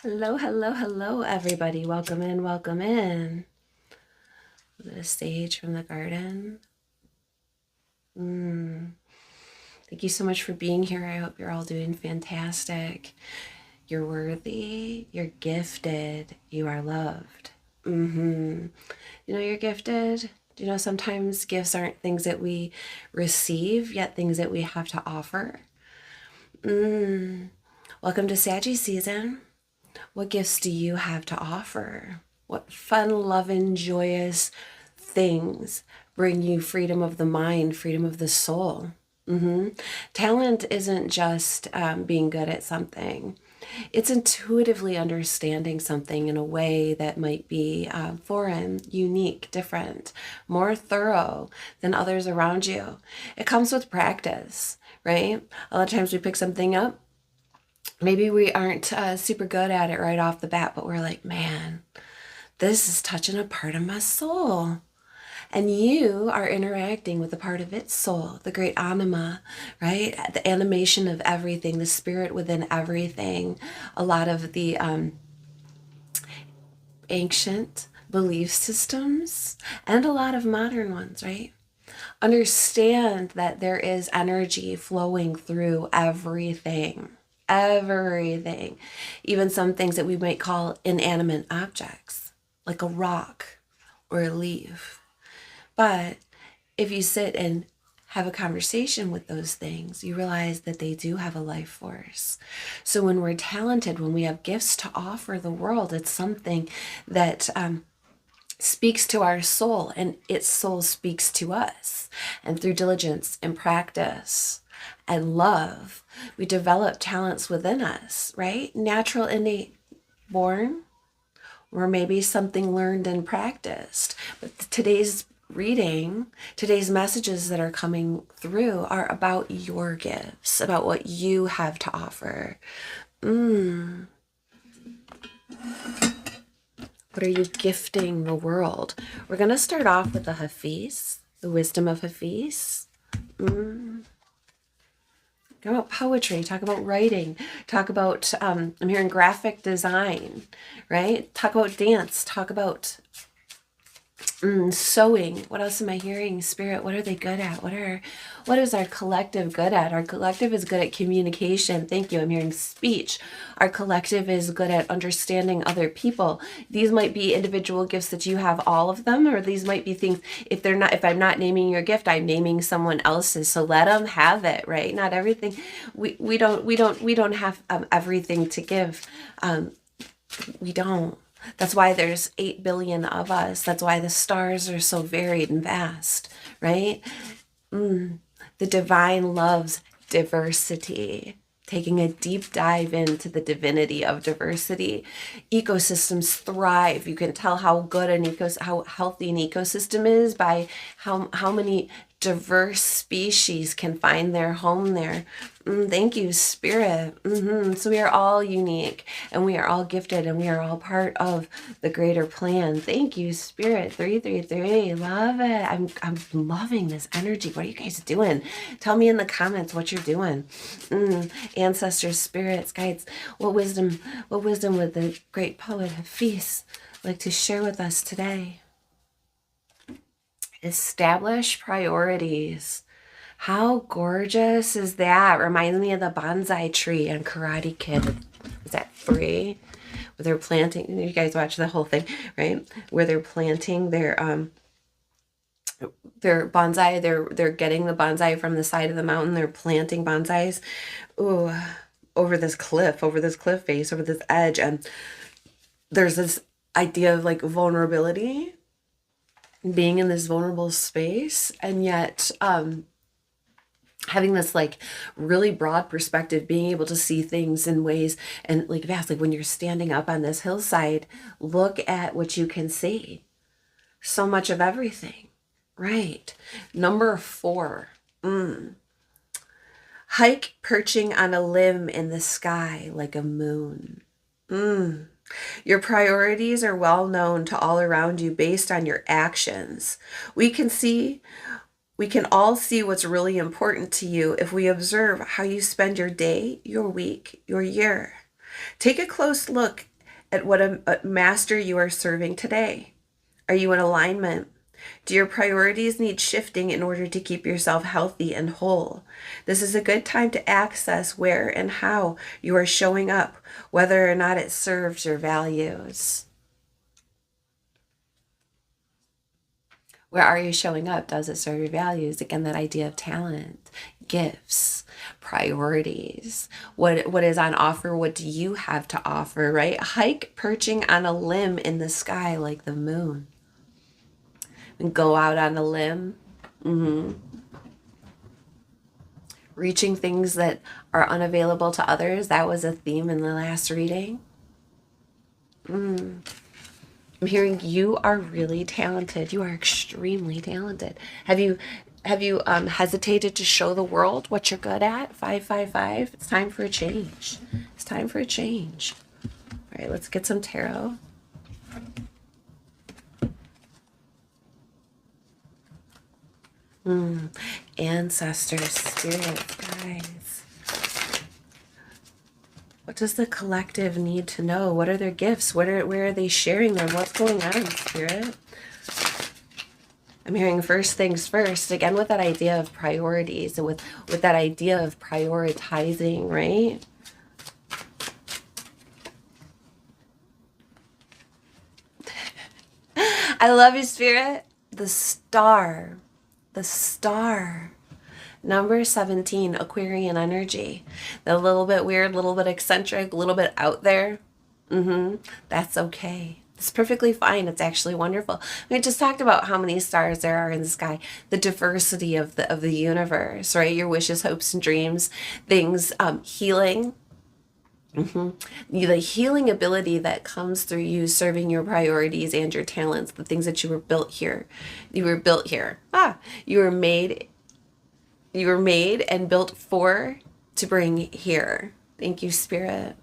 Hello, hello, hello, everybody. Welcome in, welcome in. The sage from the garden. Thank you so much for being here. I hope you're all doing fantastic. You're worthy, you're gifted, you are loved. You're gifted. Sometimes gifts aren't things that we receive, yet things that we have to offer. Welcome to Saggy season. What gifts do you have to offer? What fun, loving, joyous things bring you freedom of the mind, freedom of the soul? Talent isn't just being good at something. It's intuitively understanding something in a way that might be foreign, unique, different, more thorough than others around you. It comes with practice, right? A lot of times we pick something up. Maybe we aren't super good at it right off the bat, but we're like, man, this is touching a part of my soul. And you are interacting with a part of its soul, the great anima, right? The animation of everything, the spirit within everything. A lot of the ancient belief systems and a lot of modern ones, right? Understand that there is energy flowing through everything. Everything. Even some things that we might call inanimate objects, like a rock or a leaf. But if you sit and have a conversation with those things, you realize that they do have a life force. So when we're talented, when we have gifts to offer the world, it's something that speaks to our soul, and its soul speaks to us. And through diligence and practice and love, we develop talents within us, right? Natural, innate, born, or maybe something learned and practiced. But today's reading, today's messages that are coming through are about your gifts, about what you have to offer. What are you gifting the world? We're going to start off with the Hafiz, the wisdom of Hafiz. Talk about poetry, talk about writing, talk about, I'm hearing graphic design, right? Talk about dance, talk about sewing. What else am I hearing? Spirit, what are they good at? What is our collective good at? Our collective is good at communication. Thank you. I'm hearing speech. Our collective is good at understanding other people. These might be individual gifts that you have, all of them, or these might be things, if I'm not naming your gift, I'm naming someone else's. So let them have it, right? Not everything. We don't have everything to give. We don't. That's why there's 8 billion of us. That's why the stars are so varied and vast, right? The divine loves diversity. Taking a deep dive into the divinity of diversity. Ecosystems thrive. You can tell how good how healthy an ecosystem is by how many diverse species can find their home there. Thank you, Spirit. So we are all unique, and we are all gifted, and we are all part of the greater plan. Thank you, Spirit. 333. Love it. I'm loving this energy. What are you guys doing? Tell me in the comments what you're doing. Ancestors, spirits, guides. What wisdom would the great poet Hafiz like to share with us today? Establish priorities. How gorgeous is that? Reminds me of the bonsai tree on Karate Kid. Is that 3? Where they're planting, you guys watch the whole thing, right? Where they're planting their bonsai, they're getting the bonsai from the side of the mountain, they're planting bonsais over this cliff face, over this edge, and there's this idea of like vulnerability, being in this vulnerable space, and yet having this like really broad perspective, being able to see things in ways and like vast, like when you're standing up on this hillside, look at what you can see. So much of everything, right? Number 4, hike perching on a limb in the sky like a moon. Your priorities are well known to all around you based on your actions. We can all see what's really important to you if we observe how you spend your day, your week, your year. Take a close look at what a master you are serving today? Are you in alignment? Do your priorities need shifting in order to keep yourself healthy and whole? This is a good time to access where and how you are showing up, whether or not it serves your values. Where are you showing up? Does it serve your values? Again, that idea of talent, gifts, priorities. What is on offer? What do you have to offer, right? Hike perching on a limb in the sky like the moon. And go out on a limb. Reaching things that are unavailable to others. That was a theme in the last reading. I'm hearing you are really talented. You are extremely talented. Have you hesitated to show the world what you're good at? 555. It's time for a change. It's time for a change. All right, let's get some tarot. Ancestors, spirits, guys. What does the collective need to know? What are their gifts? Where are they sharing them? What's going on, Spirit? I'm hearing first things first, again, with that idea of priorities and with that idea of prioritizing, right? I love you, Spirit. The star. The star. Number 17, Aquarian energy. A little bit weird, a little bit eccentric, a little bit out there. That's okay. It's perfectly fine. It's actually wonderful. We just talked about how many stars there are in the sky, the diversity of the universe, right? Your wishes, hopes, and dreams, things, healing. The healing ability that comes through you serving your priorities and your talents, the things that you were built here. You were built here. You were made and built to bring here. Thank you, Spirit.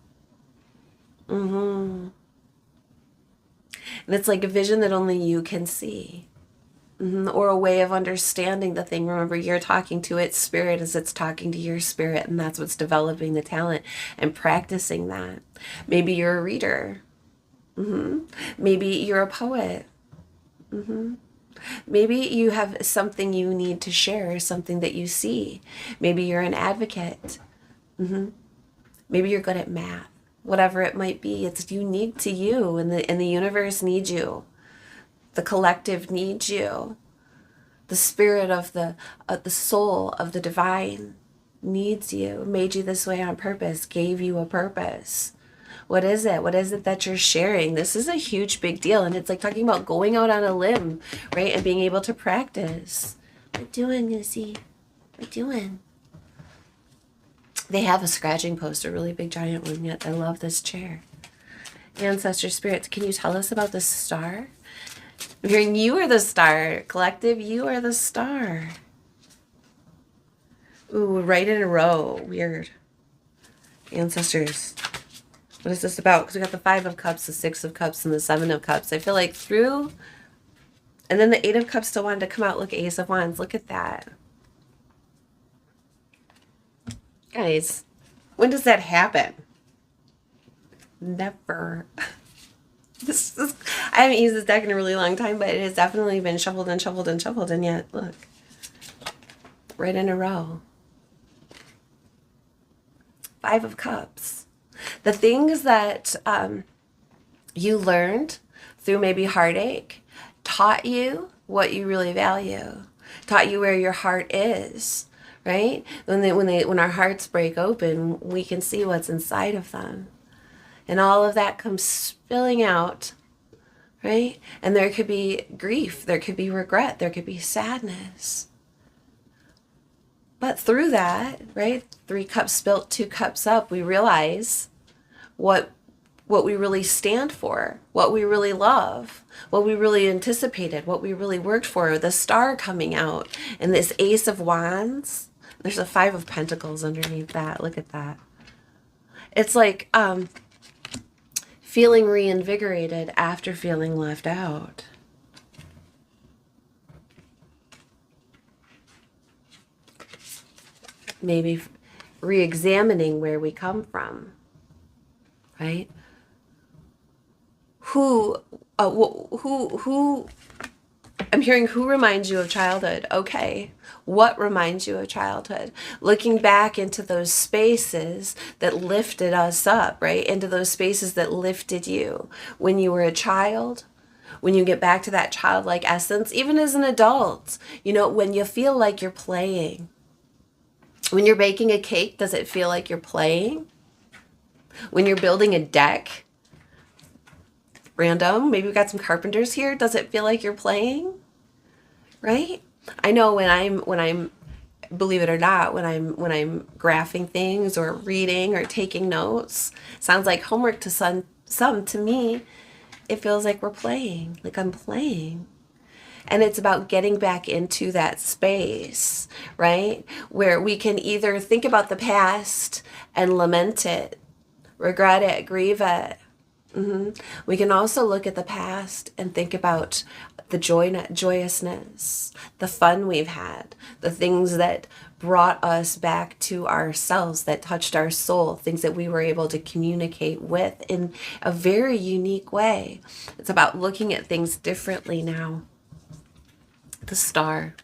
And it's like a vision that only you can see. Or a way of understanding the thing. Remember, you're talking to its spirit as it's talking to your spirit, and that's what's developing the talent and practicing that. Maybe you're a reader. Maybe you're a poet. Maybe you have something you need to share, something that you see. Maybe you're an advocate. Maybe you're good at math. Whatever it might be, it's unique to you, and the universe needs you. The collective needs you. The spirit of the soul of the divine needs you. Made you this way on purpose. Gave you a purpose. What is it? What is it that you're sharing? This is a huge, big deal. And it's like talking about going out on a limb, right? And being able to practice. What you doing, Lucy? What you doing? They have a scratching post, a really big, giant one, yet I love this chair. Ancestor spirits, can you tell us about the star? I'm hearing you are the star. Collective, you are the star. Ooh, right in a row. Weird. Ancestors. What is this about? Because we got the 5 of Cups, the 6 of Cups, and the 7 of Cups. I feel like through... And then the 8 of Cups still wanted to come out. Look, Ace of Wands. Look at that. Guys, when does that happen? Never. I haven't used this deck in a really long time, but it has definitely been shuffled and shuffled and shuffled. And yet, look. Right in a row. 5 of Cups. The things that you learned through maybe heartache taught you what you really value, taught you where your heart is, right? When our hearts break open, we can see what's inside of them. And all of that comes spilling out, right? And there could be grief, there could be regret, there could be sadness. But through that, right, 3 cups spilt, 2 cups up, we realize what we really stand for, what we really love, what we really anticipated, what we really worked for, the star coming out, and this Ace of Wands. There's a 5 of Pentacles underneath that. Look at that. It's like feeling reinvigorated after feeling left out. Maybe re-examining where we come from, right? Who, who, I'm hearing who reminds you of childhood. Okay. What reminds you of childhood? Looking back into those spaces that lifted us up, right? Into those spaces that lifted you when you were a child. When you get back to that childlike essence, even as an adult, when you feel like you're playing. When you're baking a cake, does it feel like you're playing? When you're building a deck, random, maybe we've got some carpenters here, does it feel like you're playing? Right? I know when I'm believe it or not, when I'm graphing things or reading or taking notes, sounds like homework to some to me, it feels like we're playing, like I'm playing. And it's about getting back into that space, right? Where we can either think about the past and lament it, regret it, grieve it. We can also look at the past and think about the joyousness, the fun we've had, the things that brought us back to ourselves, that touched our soul, things that we were able to communicate with in a very unique way. It's about looking at things differently now. The star.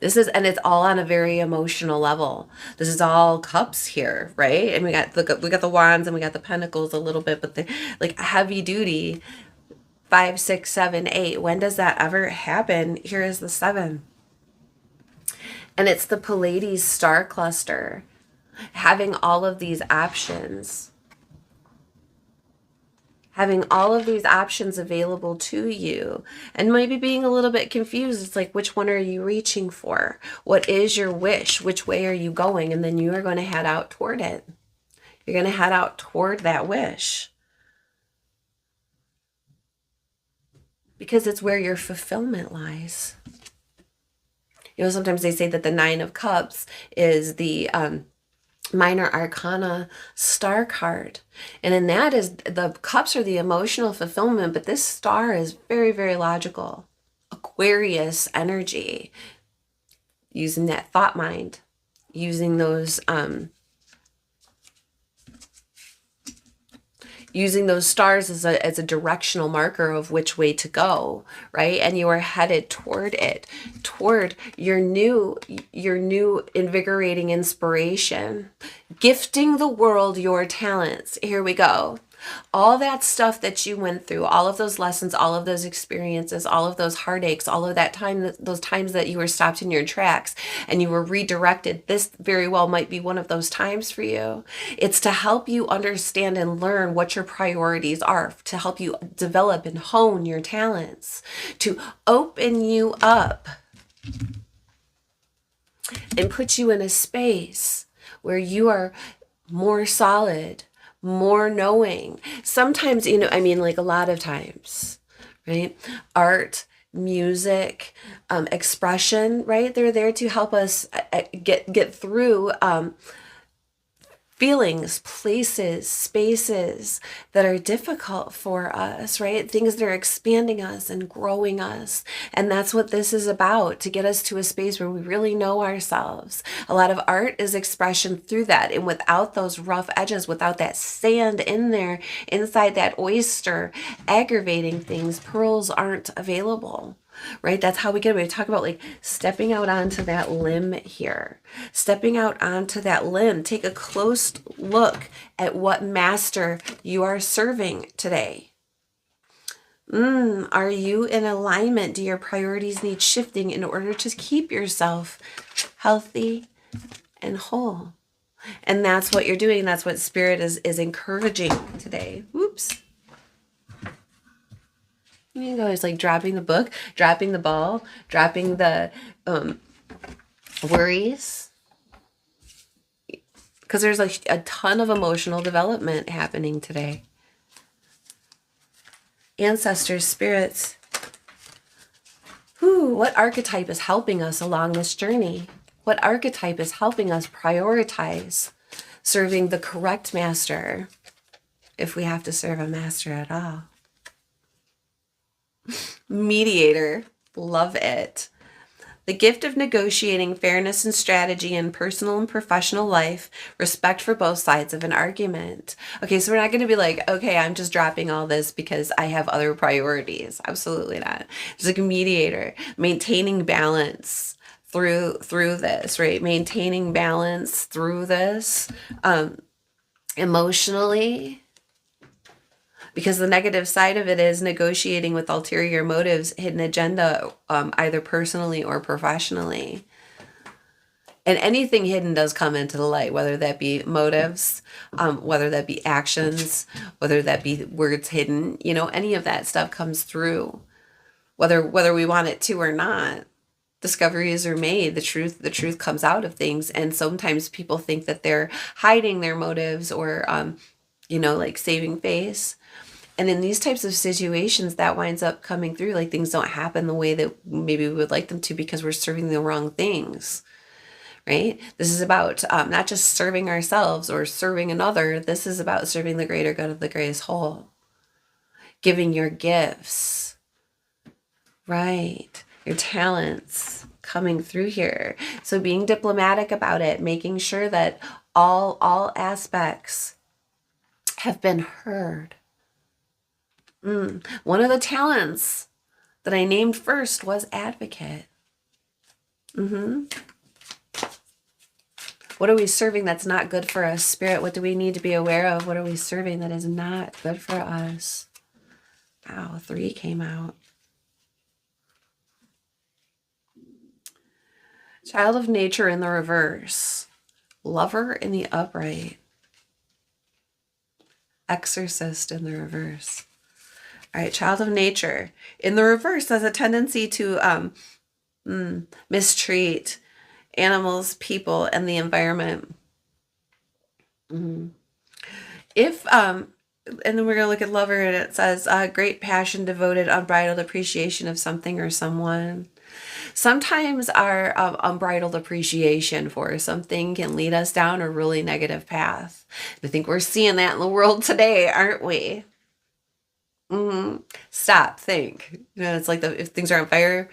And it's all on a very emotional level. This is all cups here, right? And we got the wands and we got the pentacles a little bit, but the like heavy duty 5, 6, 7, 8. When does that ever happen? Here is the 7. And it's the Pleiades star cluster, having all of these options. Having all of these options available to you and maybe being a little bit confused. It's like, which one are you reaching for? What is your wish? Which way are you going? And then you are going to head out toward it. You're going to head out toward that wish. Because it's where your fulfillment lies. Sometimes they say that the 9 of Cups is the minor arcana star card. And in that is the cups are the emotional fulfillment, but this star is very, very logical. Aquarius energy, using that thought mind, using those stars as a directional marker of which way to go, right? And you are headed toward it, toward your new invigorating inspiration, gifting the world your talents. Here we go. All that stuff that you went through, all of those lessons, all of those experiences, all of those heartaches, all of that time, those times that you were stopped in your tracks and you were redirected, this very well might be one of those times for you. It's to help you understand and learn what your priorities are, to help you develop and hone your talents, to open you up and put you in a space where you are more solid, more knowing. Sometimes, like a lot of times, right? Art, music, expression, right? They're there to help us get through feelings, places, spaces that are difficult for us, right? Things that are expanding us and growing us. And that's what this is about, to get us to a space where we really know ourselves. A lot of art is expression through that. And without those rough edges, without that sand in there, inside that oyster, aggravating things, pearls aren't available. Right? That's how we get it. We talk about like stepping out onto that limb here. Stepping out onto that limb. Take a close look at what master you are serving today. Are you in alignment? Do your priorities need shifting in order to keep yourself healthy and whole? And that's what you're doing. That's what Spirit is encouraging today. Whoops. You go, it's like dropping the book, dropping the ball, dropping the worries. Because there's like a ton of emotional development happening today. Ancestors, spirits. What archetype is helping us along this journey? What archetype is helping us prioritize serving the correct master, if we have to serve a master at all? Mediator, love it. The gift of negotiating fairness and strategy in personal and professional life, respect for both sides of an argument. Okay, so we're not going to be like, okay, I'm just dropping all this because I have other priorities. Absolutely not. It's like a mediator, maintaining balance through this, right? Maintaining balance through this, emotionally, because the negative side of it is negotiating with ulterior motives, hidden agenda, either personally or professionally. And anything hidden does come into the light, whether that be motives, whether that be actions, whether that be words hidden, any of that stuff comes through, whether we want it to or not. Discoveries are made. The truth comes out of things. And sometimes people think that they're hiding their motives or, like saving face. And in these types of situations, that winds up coming through. Like things don't happen the way that maybe we would like them to because we're serving the wrong things, right? This is about not just serving ourselves or serving another. This is about serving the greater good of the greatest whole. Giving your gifts, right? Your talents coming through here. So being diplomatic about it, making sure that all aspects have been heard. One of the talents that I named first was advocate. What are we serving that's not good for us? Spirit, what do we need to be aware of? What are we serving that is not good for us? Wow, 3 came out. Child of nature in the reverse. Lover in the upright. Exorcist in the reverse. All right, child of nature in the reverse has a tendency to mistreat animals, people, and the environment. If and then we're gonna look at lover, and it says great passion, devoted, unbridled appreciation of something or someone. Sometimes our unbridled appreciation for something can lead us down a really negative path. I think we're seeing that in the world today, aren't we? Stop, think. It's like if things are on fire,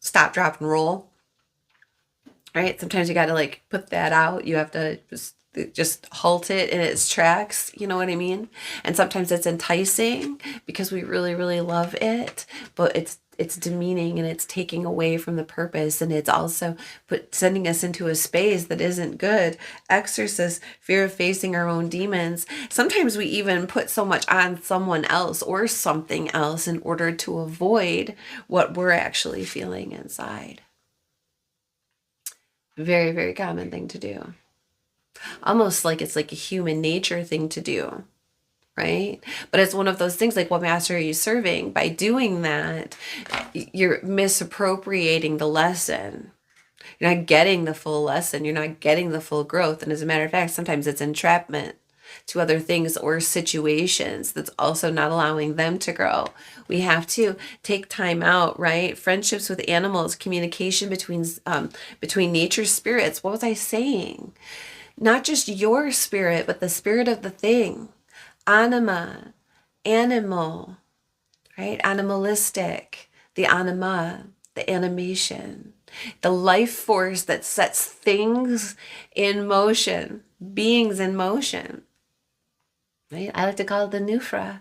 stop, drop, and roll. Right? Sometimes you got to like put that out. You have to just halt it in its tracks. You know what I mean? And sometimes it's enticing because we really, really love it, but it's demeaning and it's taking away from the purpose, and it's also sending us into a space that isn't good. Exorcist, fear of facing our own demons. Sometimes we even put so much on someone else or something else in order to avoid what we're actually feeling inside. Very, very common thing to do. Almost like it's like a human nature thing to do. Right? But it's one of those things like, what master are you serving? By doing that, you're misappropriating the lesson. You're not getting the full lesson. You're not getting the full growth. And as a matter of fact, sometimes it's entrapment to other things or situations that's also not allowing them to grow. We have to take time out, right? Friendships with animals, communication between nature spirits. What was I saying? Not just your spirit, but the spirit of the thing. Anima, animal, right? Animalistic, the anima, the animation, the life force that sets things in motion, beings in motion, right? I like to call it the nufra.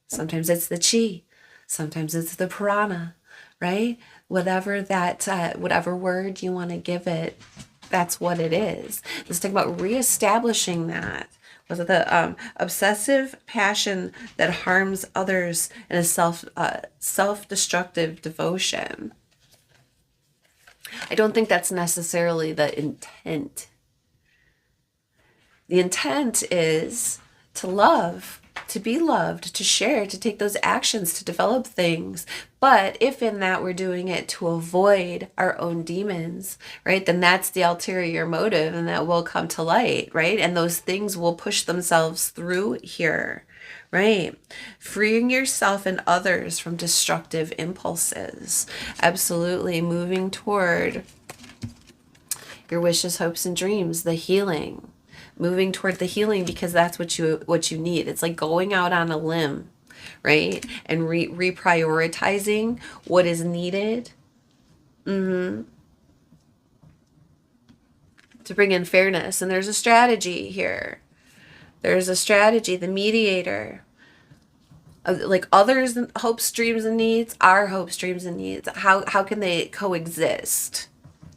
Sometimes it's the chi, sometimes it's the prana, right? Whatever word you want to give it, that's what it is. Let's talk about reestablishing that. Was it the obsessive passion that harms others in a self-destructive devotion? I don't think that's necessarily the intent. The intent is to love, to be loved, to share, to take those actions, to develop things. But if in that we're doing it to avoid our own demons, right, then that's the ulterior motive, and that will come to light, right? And those things will push themselves through here, right? Freeing yourself and others from destructive impulses. Absolutely. Moving toward your wishes, hopes, and dreams, the healing. Moving toward the healing because that's what you need. It's like going out on a limb, right? And reprioritizing what is needed. Mm-hmm. To bring in fairness. And there's a strategy here. There's a strategy, the mediator. Like others' hopes, dreams, and needs, our hopes, dreams, and needs. How can they coexist?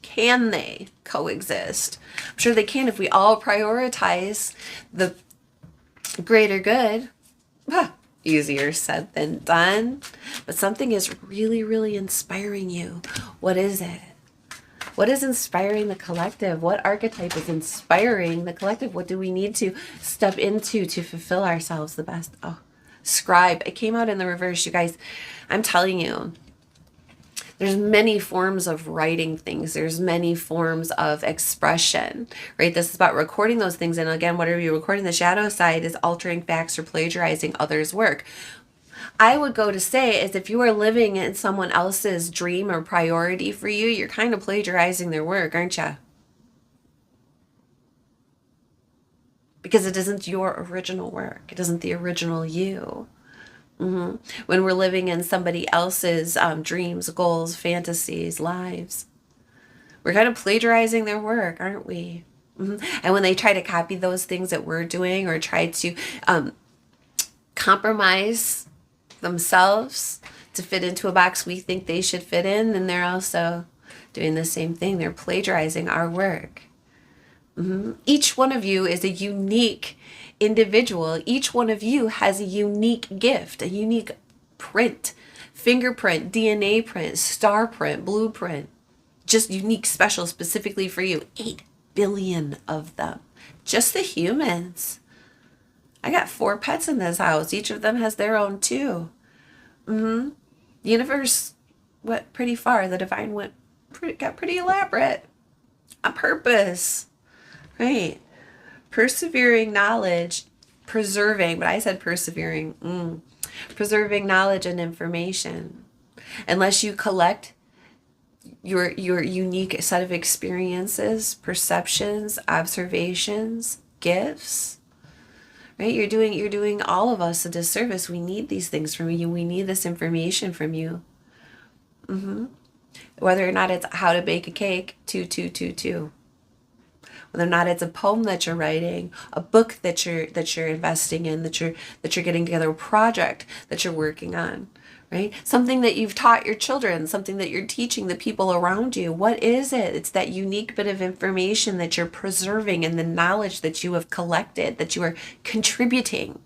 Can they coexist? I'm sure they can if we all prioritize the greater good. Easier said than done. But something is really, really inspiring you. What is it? What is inspiring the collective? What archetype is inspiring the collective? What do we need to step into to fulfill ourselves the best? Oh, scribe. It came out in the reverse, you guys. I'm telling you, there's many forms of writing things. There's many forms of expression, right? This is about recording those things. And again, what are you recording? The shadow side is altering facts or plagiarizing others' work. I would go to say is if you are living in someone else's dream or priority for you, you're kind of plagiarizing their work, aren't you? Because it isn't your original work. It isn't the original you. Mm-hmm. When we're living in somebody else's dreams, goals, fantasies, lives, we're kind of plagiarizing their work, aren't we? Mm-hmm. And when they try to copy those things that we're doing or try to compromise themselves to fit into a box we think they should fit in, then they're also doing the same thing. They're plagiarizing our work. Mm-hmm. Each one of you is a unique individual. Each one of you has a unique gift, a unique print, fingerprint, DNA print, star print, blueprint, just unique, special, specifically for you. 8 billion of them. Just the humans. I got 4 pets in this house. Each of them has their own too. The universe went pretty far. The divine got pretty elaborate on purpose. Right. Persevering knowledge, preserving, but I said persevering. Preserving knowledge and information. Unless you collect your unique set of experiences, perceptions, observations, gifts. Right? You're doing all of us a disservice. We need these things from you. We need this information from you. Whether or not it's how to bake a cake, 2 Whether or not it's a poem that you're writing, a book that you're investing in, that you're getting together, a project that you're working on, right? Something that you've taught your children, something that you're teaching the people around you. What is it? It's that unique bit of information that you're preserving and the knowledge that you have collected, that you are contributing,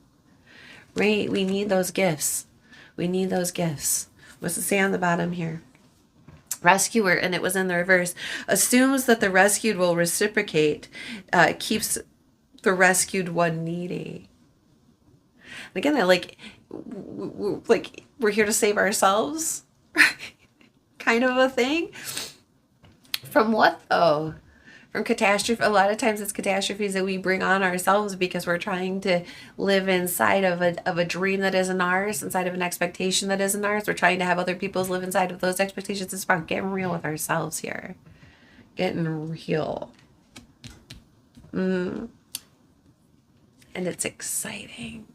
right? We need those gifts. We need those gifts. What's it say on the bottom here? Rescuer, and it was in the reverse, assumes that the rescued will reciprocate, keeps the rescued one needy. And again, they're like we're here to save ourselves, kind of a thing. From what though? From catastrophe. A lot of times it's catastrophes that we bring on ourselves because we're trying to live inside of a dream that isn't ours, inside of an expectation that isn't ours. We're trying to have other people's live inside of those expectations. It's about getting real with ourselves here. Getting real. And it's exciting.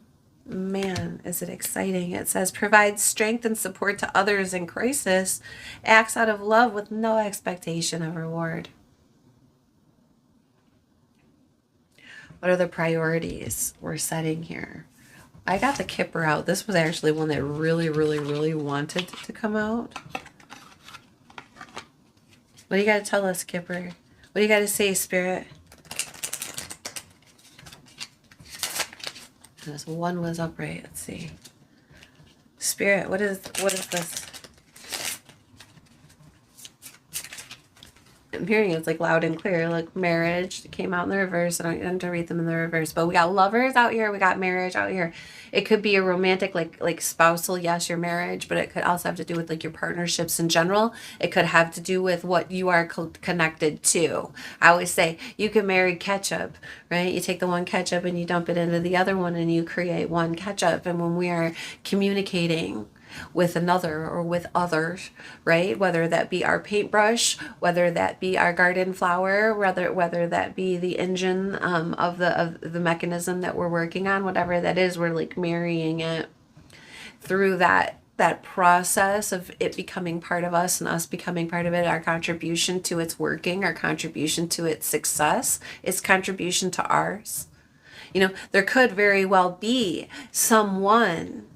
Man, is it exciting. It says, provides strength and support to others in crisis, acts out of love with no expectation of reward. What are the priorities we're setting here? I got the Kipper out. This was actually one that really, really, really wanted to come out. What do you got to tell us, Kipper? What do you got to say, Spirit? This one was upright. Let's see. Spirit, what is this? I'm hearing it's like loud and clear, like marriage. It came out in the reverse. I don't have to read them in the reverse, but we got lovers out here. We got marriage out here. It could be a romantic, like spousal, yes, your marriage, but it could also have to do with like your partnerships in general. It could have to do with what you are connected to. I always say you can marry ketchup, right? You take the one ketchup and you dump it into the other one and you create one ketchup. And when we are communicating with another or with others, right? Whether that be our paintbrush, whether that be our garden flower, whether that be the engine of the mechanism that we're working on, whatever that is, we're like marrying it through that that process of it becoming part of us and us becoming part of it, our contribution to its working, our contribution to its success, its contribution to ours. You know, there could very well be someone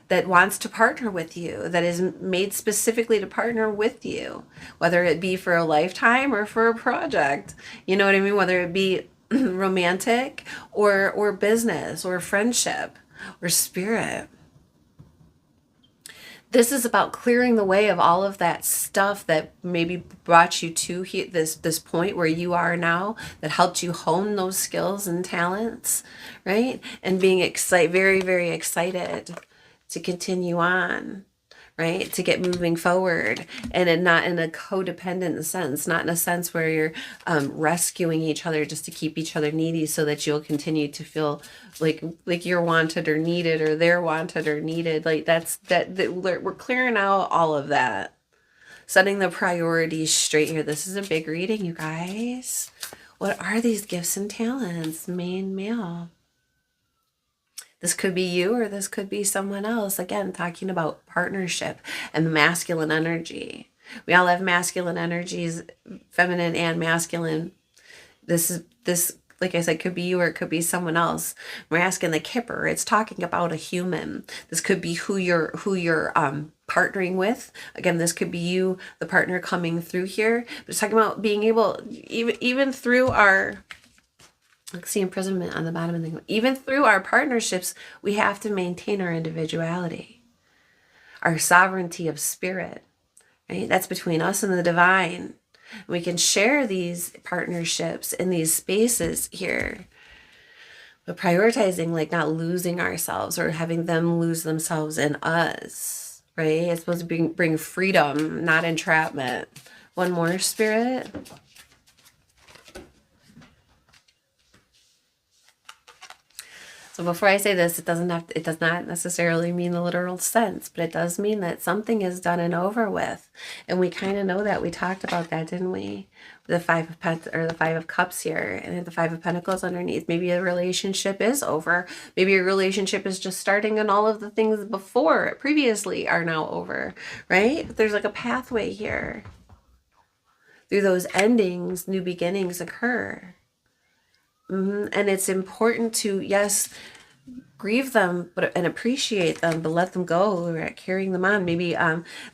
that wants to partner with you, that is made specifically to partner with you, whether it be for a lifetime or for a project. You know what I mean? Whether it be romantic or business or friendship or spirit. This is about clearing the way of all of that stuff that maybe brought you to this point where you are now, that helped you hone those skills and talents, right? And being very, very excited to continue on, right? To get moving forward, and not in a codependent sense, not in a sense where you're rescuing each other just to keep each other needy so that you'll continue to feel like you're wanted or needed, or they're wanted or needed. Like we're clearing out all of that, setting the priorities straight here. This is a big reading, you guys. What are these gifts and talents? Main male. This could be you, or this could be someone else. Again, talking about partnership and the masculine energy. We all have masculine energies, feminine and masculine. This, like I said, could be you or it could be someone else. We're asking the Kipper. It's talking about a human. This could be who you're partnering with. Again, this could be you, the partner coming through here. But it's talking about being able, even through our, let's see, imprisonment on the bottom of the, even through our partnerships, we have to maintain our individuality, our sovereignty of spirit, right? That's between us and the divine. We can share these partnerships in these spaces here, but prioritizing, like, not losing ourselves or having them lose themselves in us, right? It's supposed to bring freedom, not entrapment. One more, Spirit. So before I say this, it does not necessarily mean the literal sense, but it does mean that something is done and over with. And we kind of know that. We talked about that, didn't we? The Five of Cups here, and the Five of Pentacles underneath. Maybe a relationship is over. Maybe a relationship is just starting, and all of the things previously are now over, right? But there's like a pathway here. Through those endings, new beginnings occur. And it's important to, yes, grieve them, and appreciate them, but let them go. We're carrying them on. Maybe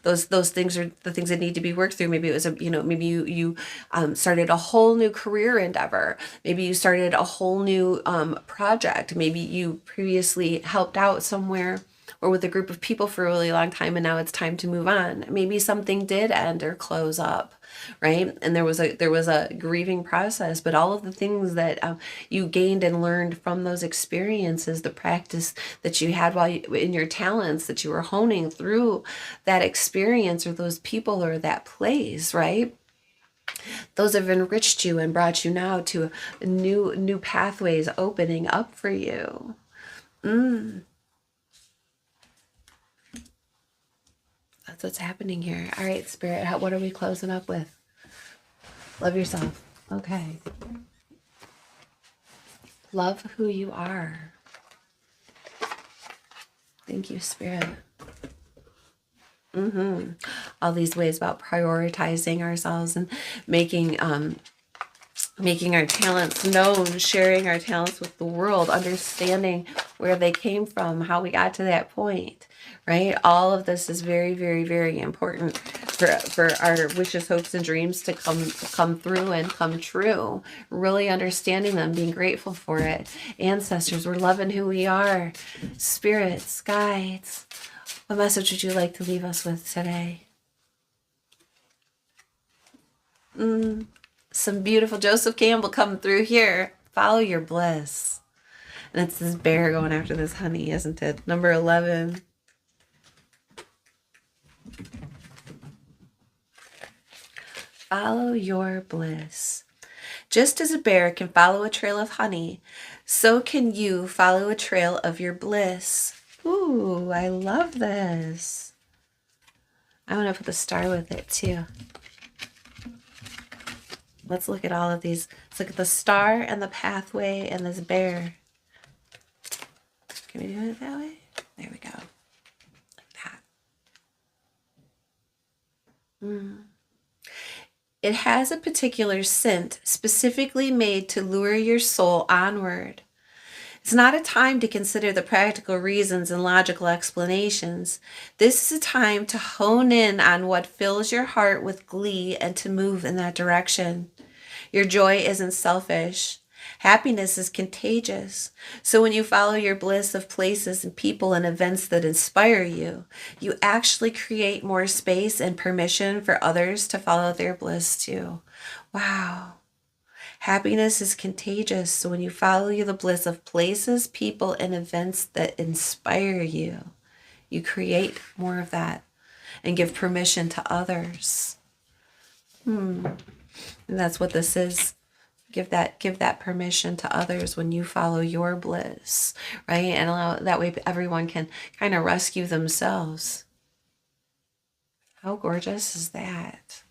those things are the things that need to be worked through. Maybe it was maybe you started a whole new career endeavor. Maybe you started a whole new project. Maybe you previously helped out somewhere or with a group of people for a really long time, and now it's time to move on. Maybe something did end or close up, right? And there was a grieving process, but all of the things that you gained and learned from those experiences, the practice that you had in your talents that you were honing through that experience or those people or that place, right? Those have enriched you and brought you now to new pathways opening up for you. That's what's happening here. All right, Spirit, what are we closing up with? Love yourself. Okay. Love who you are. Thank you, Spirit. All these ways about prioritizing ourselves and making our talents known, sharing our talents with the world, understanding where they came from, how we got to that point, right? All of this is very, very, very important for our wishes, hopes, and dreams to come through and come true. Really understanding them, being grateful for it. Ancestors, we're loving who we are. Spirits, guides, what message would you like to leave us with today? Some beautiful Joseph Campbell coming through here. Follow your bliss. And it's this bear going after this honey, isn't it? Number 11. Follow your bliss. Just as a bear can follow a trail of honey, so can you follow a trail of your bliss. Ooh, I love this. I want to put the star with it too. Let's look at all of these. Let's look at the star and the pathway and this bear. Can we do it that way? There we go. Like that. It has a particular scent specifically made to lure your soul onward. It's not a time to consider the practical reasons and logical explanations. This is a time to hone in on what fills your heart with glee and to move in that direction. Your joy isn't selfish. Happiness is contagious. So when you follow your bliss of places and people and events that inspire you, you actually create more space and permission for others to follow their bliss too. Wow. Happiness is contagious. So when you follow the bliss of places, people, and events that inspire you, you create more of that and give permission to others. And that's what this is. Give that permission to others when you follow your bliss, right? And allow that way everyone can kind of rescue themselves. How gorgeous is that?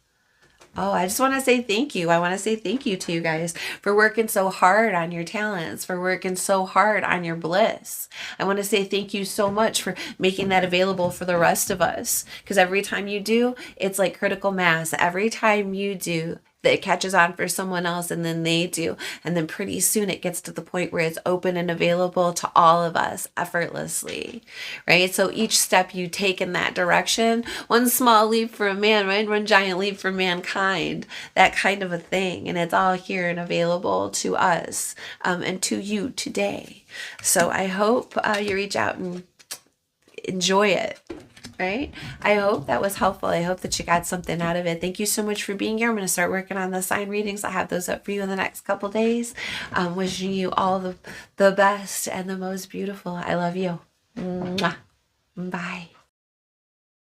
Oh, I just want to say thank you. I want to say thank you to you guys for working so hard on your talents, for working so hard on your bliss. I want to say thank you so much for making that available for the rest of us. Because every time you do, it's like critical mass. Every time you do, that it catches on for someone else and then they do. And then pretty soon it gets to the point where it's open and available to all of us effortlessly, right? So each step you take in that direction, one small leap for a man, right? One giant leap for mankind, that kind of a thing. And it's all here and available to us and to you today. So I hope you reach out and enjoy it. Right? I hope that was helpful. I hope that you got something out of it. Thank you so much for being here. I'm going to start working on the sign readings. I'll have those up for you in the next couple days. Wishing you all the best and the most beautiful. I love you. Mwah. Bye.